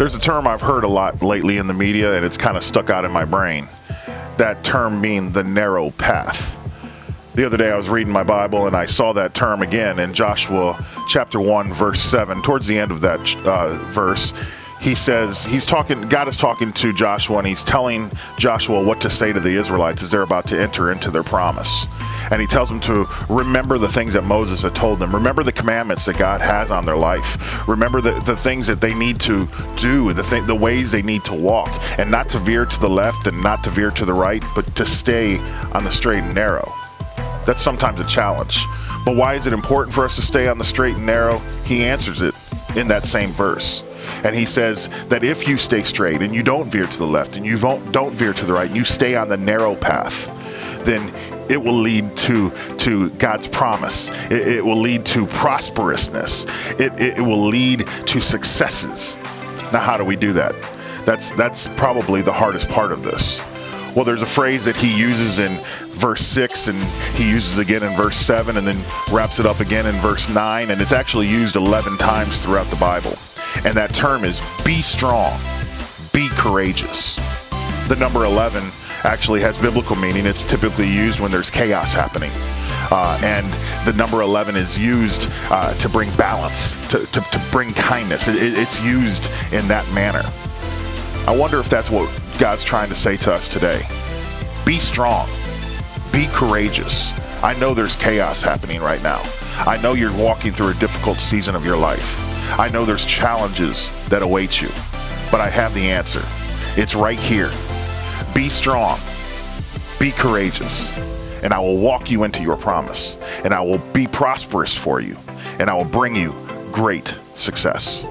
There's a term I've heard a lot lately in the media, and it's kind of stuck out in my brain. That term being the narrow path. The other day I was reading my Bible and I saw that term again in Joshua chapter 1, verse 7. Towards the end of that verse, he says, God is talking to Joshua, and he's telling Joshua what to say to the Israelites as they're about to enter into their promise. And he tells them to remember the things that Moses had told them. Remember the commandments that God has on their life. Remember the things that they need to do, the ways they need to walk, and not to veer to the left and not to veer to the right, but to stay on the straight and narrow. That's sometimes a challenge. But why is it important for us to stay on the straight and narrow? He answers it in that same verse. And he says that if you stay straight and you don't veer to the left and you don't veer to the right and you stay on the narrow path, then it will lead to God's promise. It will lead to prosperousness. It will lead to successes. Now, how do we do that? That's probably the hardest part of this. Well, there's a phrase that he uses in verse 6, and he uses again in verse 7, and then wraps it up again in verse 9, and it's actually used 11 times throughout the Bible. And that term is be strong, be courageous. The number 11 actually has biblical meaning. It's typically used when there's chaos happening. And the number 11 is used to bring balance, to bring kindness. It's used in that manner. I wonder if that's what God's trying to say to us today. Be strong. Be courageous. I know there's chaos happening right now. I know you're walking through a difficult season of your life. I know there's challenges that await you, but I have the answer. It's right here. Be strong. Be courageous. And I will walk you into your promise. And I will be prosperous for you. And I will bring you great success.